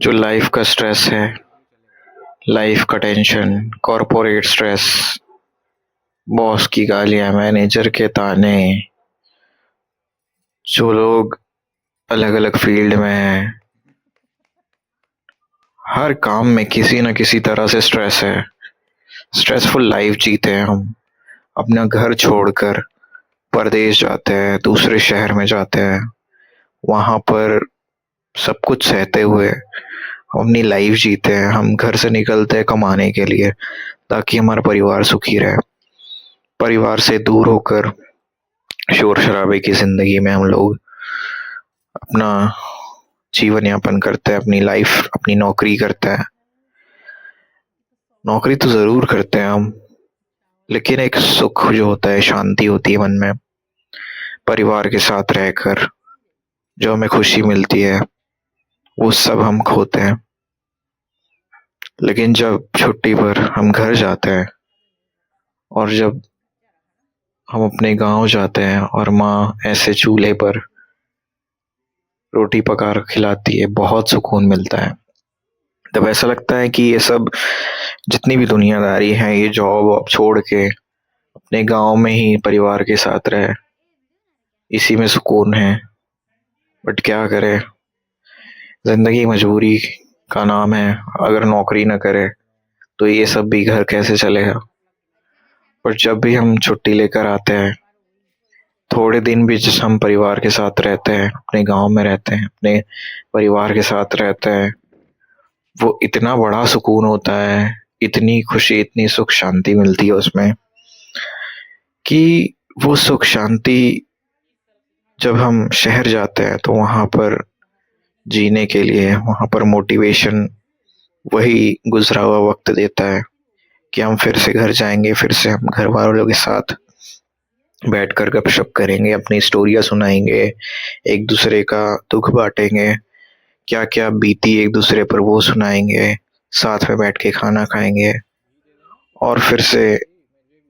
जो लाइफ का स्ट्रेस है, लाइफ का टेंशन, कॉरपोरेट स्ट्रेस, बॉस की गालियां, मैनेजर के ताने, जो लोग अलग अलग फील्ड में हैं, हर काम में किसी न किसी तरह से स्ट्रेस है। स्ट्रेसफुल लाइफ जीते हैं हम। अपना घर छोड़कर परदेश जाते हैं, दूसरे शहर में जाते हैं। वहां पर सब कुछ सहते हुए हम अपनी लाइफ जीते हैं। हम घर से निकलते हैं कमाने के लिए, ताकि हमारा परिवार सुखी रहे। परिवार से दूर होकर शोर शराबे की जिंदगी में हम लोग अपना जीवन यापन करते हैं, अपनी लाइफ, अपनी नौकरी करते हैं। नौकरी तो जरूर करते हैं हम, लेकिन एक सुख जो होता है, शांति होती है मन में, परिवार के साथ रहकर जो हमें खुशी मिलती है, वो सब हम खोते हैं। लेकिन जब छुट्टी पर हम घर जाते हैं और जब हम अपने गांव जाते हैं और माँ ऐसे चूल्हे पर रोटी पका कर खिलाती है, बहुत सुकून मिलता है। तब ऐसा लगता है कि ये सब जितनी भी दुनियादारी है, ये जॉब वॉब छोड़ के अपने गांव में ही परिवार के साथ रहे, इसी में सुकून है। बट क्या करे, जिंदगी मजबूरी का नाम है। अगर नौकरी न करे तो ये सब भी घर कैसे चलेगा। पर जब भी हम छुट्टी लेकर आते हैं, थोड़े दिन भी जिस हम परिवार के साथ रहते हैं, अपने गांव में रहते हैं, अपने परिवार के साथ रहते हैं, वो इतना बड़ा सुकून होता है, इतनी खुशी, इतनी सुख शांति मिलती है उसमें, कि वो सुख शांति जब हम शहर जाते हैं तो वहां पर जीने के लिए, वहां पर मोटिवेशन वही गुजरा हुआ वक्त देता है कि हम फिर से घर जाएंगे, फिर से हम घर वालों के साथ बैठकर गपशप करेंगे, अपनी स्टोरियां सुनाएंगे, एक दूसरे का दुख बांटेंगे, क्या क्या बीती एक दूसरे पर वो सुनाएंगे, साथ में बैठ के खाना खाएंगे और फिर से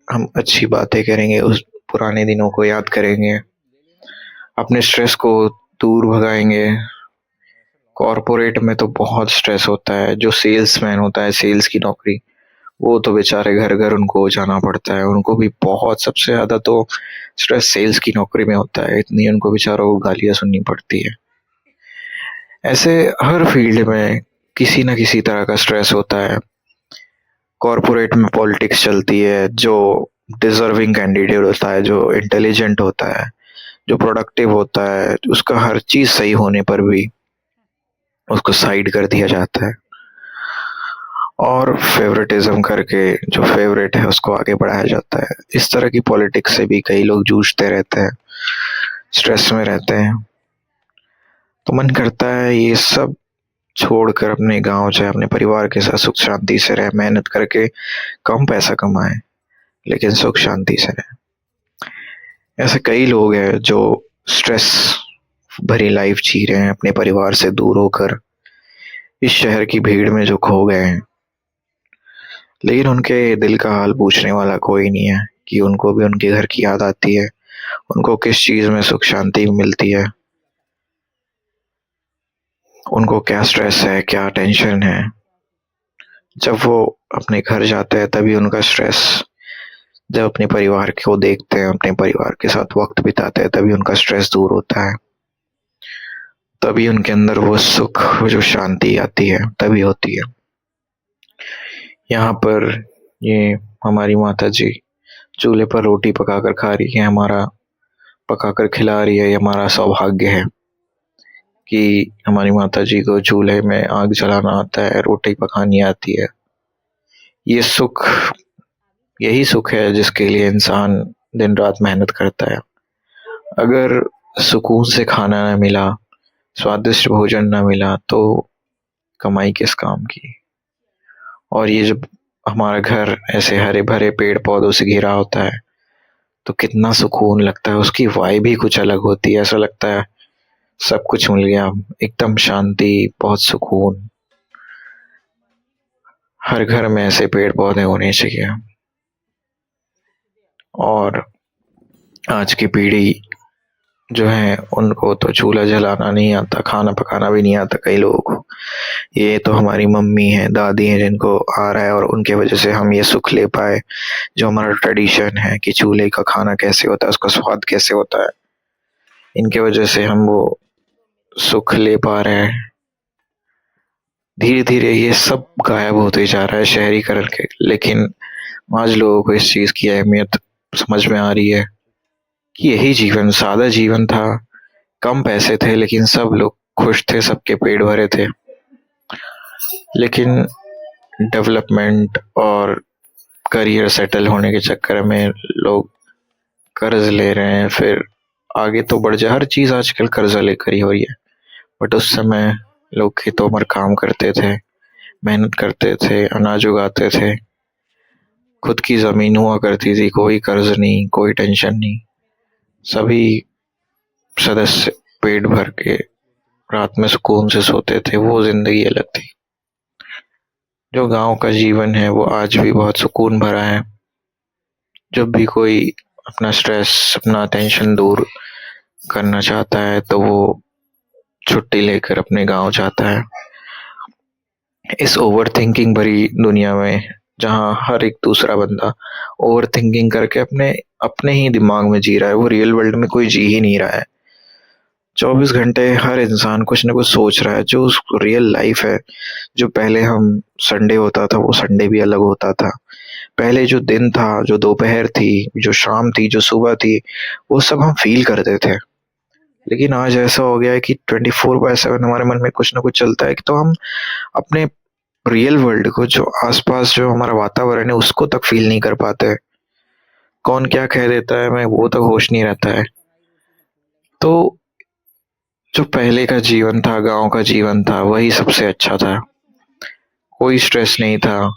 हम अच्छी बातें करेंगे, उस पुराने दिनों को याद करेंगे, अपने स्ट्रेस को दूर भगाएंगे। कॉरपोरेट में तो बहुत स्ट्रेस होता है। जो सेल्समैन होता है, सेल्स की नौकरी, वो तो बेचारे घर घर उनको जाना पड़ता है। उनको भी बहुत, सबसे ज्यादा तो स्ट्रेस सेल्स की नौकरी में होता है। इतनी उनको बेचारों को गालियां सुननी पड़ती है। ऐसे हर फील्ड में किसी न किसी तरह का स्ट्रेस होता है। कॉरपोरेट में पॉलिटिक्स चलती है। जो डिजर्विंग कैंडिडेट होता है, जो इंटेलिजेंट होता है, जो प्रोडक्टिव होता है, उसका हर चीज सही होने पर भी उसको साइड कर दिया जाता है और फेवरेटिज्म करके जो फेवरेट है उसको आगे बढ़ाया जाता है। इस तरह की पॉलिटिक्स से भी कई लोग जूझते रहते हैं, स्ट्रेस में रहते हैं। तो मन करता है ये सब छोड़कर अपने गांव जाए, अपने परिवार के साथ सुख शांति से रहे, मेहनत करके कम पैसा कमाए, लेकिन सुख शांति से रहे। ऐसे कई लोग हैं जो स्ट्रेस भरी लाइफ जी रहे हैं, अपने परिवार से दूर होकर इस शहर की भीड़ में जो खो गए हैं। लेकिन उनके दिल का हाल पूछने वाला कोई नहीं है कि उनको भी उनके घर की याद आती है, उनको किस चीज में सुख शांति मिलती है, उनको क्या स्ट्रेस है, क्या टेंशन है। जब वो अपने घर जाते हैं तभी उनका स्ट्रेस, जब अपने परिवार को देखते हैं, अपने परिवार के साथ वक्त बिताते हैं, तभी उनका स्ट्रेस दूर होता है। तभी उनके अंदर वो सुख, वो जो शांति आती है, तभी होती है। यहाँ पर ये हमारी माता जी चूल्हे पर रोटी पकाकर खा रही है, हमारा पकाकर खिला रही है। ये हमारा सौभाग्य है कि हमारी माता जी को चूल्हे में आग जलाना आता है, रोटी पकानी आती है। ये सुख, यही सुख है जिसके लिए इंसान दिन रात मेहनत करता है। अगर सुकून से खाना न मिला, स्वादिष्ट भोजन न मिला, तो कमाई किस काम की। और ये जब हमारा घर ऐसे हरे भरे पेड़ पौधों से घिरा होता है तो कितना सुकून लगता है। उसकी वाइब भी कुछ अलग होती है। ऐसा लगता है सब कुछ मिल गया, एकदम शांति, बहुत सुकून। हर घर में ऐसे पेड़ पौधे होने चाहिए। और आज की पीढ़ी जो हैं उनको तो चूल्हा जलाना नहीं आता, खाना पकाना भी नहीं आता कई लोगों को। ये तो हमारी मम्मी है, दादी है, जिनको आ रहा है और उनके वजह से हम ये सुख ले पाए। जो हमारा ट्रेडिशन है कि चूल्हे का खाना कैसे होता है, उसका स्वाद कैसे होता है, इनके वजह से हम वो सुख ले पा रहे हैं। धीरे धीरे ये सब गायब होते जा रहा है शहरीकरण के, लेकिन आज लोगों को इस चीज की अहमियत समझ में आ रही है कि यही जीवन, सादा जीवन था। कम पैसे थे लेकिन सब लोग खुश थे, सबके पेट भरे थे। लेकिन डेवलपमेंट और करियर सेटल होने के चक्कर में लोग कर्ज ले रहे हैं, फिर आगे तो बढ़ जाए। हर चीज आजकल कर्जा लेकर ही हो रही है। बट उस समय लोग खेतों में काम करते थे, मेहनत करते थे, अनाज उगाते थे, खुद की जमीन हुआ करती थी, कोई कर्ज नहीं, कोई टेंशन नहीं। सभी सदस्य पेट भर के रात में सुकून से सोते थे, वो जिंदगी अलग थी। जो गांव का जीवन है वो आज भी बहुत सुकून भरा है। जब भी कोई अपना स्ट्रेस, अपना टेंशन दूर करना चाहता है तो वो छुट्टी लेकर अपने गांव जाता है। इस ओवर थिंकिंग भरी दुनिया में, जहाँ हर एक दूसरा बंदा ओवर थिंकिंग करके अपने अपने ही दिमाग में जी रहा है, वो रियल वर्ल्ड में कोई जी ही नहीं रहा है। 24 घंटे हर इंसान कुछ ना कुछ सोच रहा है। जो रियल लाइफ है, जो पहले हम संडे होता था वो संडे भी अलग होता था। पहले जो दिन था, जो दोपहर थी, जो शाम थी, जो सुबह थी, वो सब हम फील करते थे। लेकिन आज ऐसा हो गया है कि 24/7 हमारे मन में कुछ ना कुछ चलता है कि तो हम अपने रियल वर्ल्ड को, जो आसपास जो हमारा वातावरण है, उसको तक फील नहीं कर पाते। कौन क्या कह देता है हमें वो तक होश नहीं रहता है। तो जो पहले का जीवन था, गांव का जीवन था, वही सबसे अच्छा था। कोई स्ट्रेस नहीं था,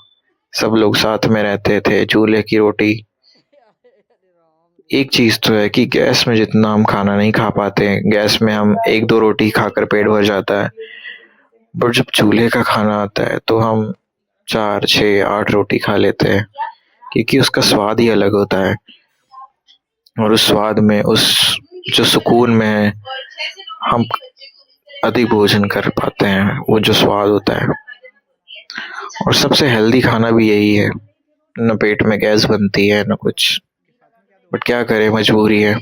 सब लोग साथ में रहते थे, चूल्हे की रोटी। एक चीज तो है कि गैस में जितना हम खाना नहीं खा पाते, गैस में हम 1-2 रोटी खाकर पेट भर जाता है। बट जब चूल्हे का खाना आता है तो हम 4, 6, 8 रोटी खा लेते हैं, क्योंकि उसका स्वाद ही अलग होता है। और उस स्वाद में, उस जो सुकून में है, हम अधिक भोजन कर पाते हैं, वो जो स्वाद होता है। और सबसे हेल्दी खाना भी यही है। न पेट में गैस बनती है न कुछ, बट क्या करें, मजबूरी है।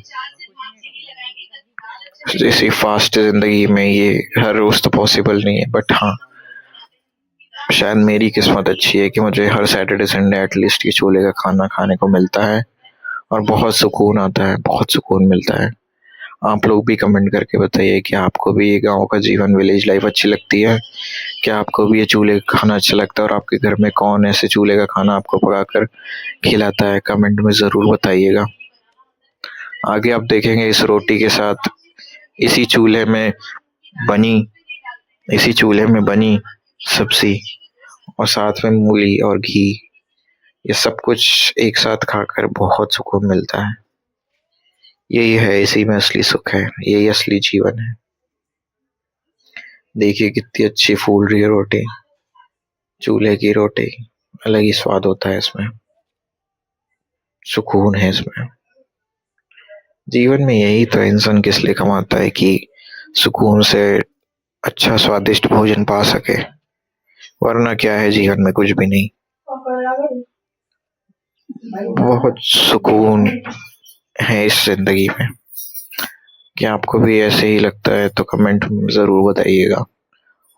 इसी फास्ट जिंदगी में ये हर रोज तो पॉसिबल नहीं है। बट हाँ, शायद मेरी किस्मत अच्छी है कि मुझे हर सैटरडे संडे एटलीस्ट ये चूल्हे का खाना खाने को मिलता है और बहुत सुकून आता है, बहुत सुकून मिलता है। आप लोग भी कमेंट करके बताइए कि आपको भी ये गांव का जीवन, विलेज लाइफ अच्छी लगती है? क्या आपको भी ये चूल्हे का खाना अच्छा लगता है? और आपके घर में कौन ऐसे चूल्हे का खाना आपको पकाकर खिलाता है? कमेंट में ज़रूर बताइएगा। आगे आप देखेंगे इस रोटी के साथ इसी चूल्हे में बनी इसी चूल्हे में बनी सब्जी और साथ में मूली और घी, ये सब कुछ एक साथ खाकर बहुत सुकून मिलता है। यही है, इसी में असली सुख है, यही असली जीवन है। देखिए कितनी अच्छी फूल रही है रोटी, चूल्हे की रोटी, अलग ही स्वाद होता है इसमें, सुकून है इसमें। जीवन में यही तो इंसान किस लिए कमाता है कि सुकून से अच्छा स्वादिष्ट भोजन पा सके, वरना क्या है जीवन में, कुछ भी नहीं। बहुत सुकून है इस जिंदगी में। क्या आपको भी ऐसे ही लगता है तो कमेंट में ज़रूर बताइएगा।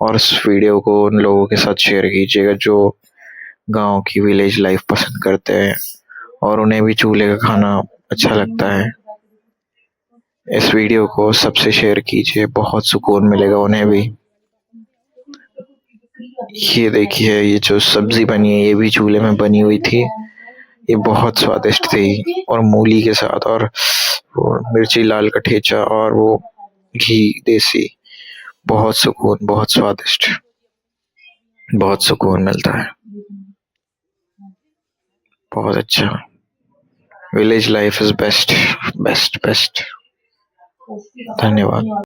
और इस वीडियो को उन लोगों के साथ शेयर कीजिएगा जो गांव की विलेज लाइफ पसंद करते हैं और उन्हें भी चूल्हे का खाना अच्छा लगता है। इस वीडियो को सबसे शेयर कीजिए, बहुत सुकून मिलेगा उन्हें भी। ये देखिए, ये जो सब्जी बनी है ये भी चूल्हे में बनी हुई थी, ये बहुत स्वादिष्ट थी, और मूली के साथ, और वो मिर्ची लाल का ठेचा, और वो घी देसी। बहुत सुकून, बहुत स्वादिष्ट, बहुत सुकून मिलता है, बहुत अच्छा। Village life is best, best best. धन्यवाद।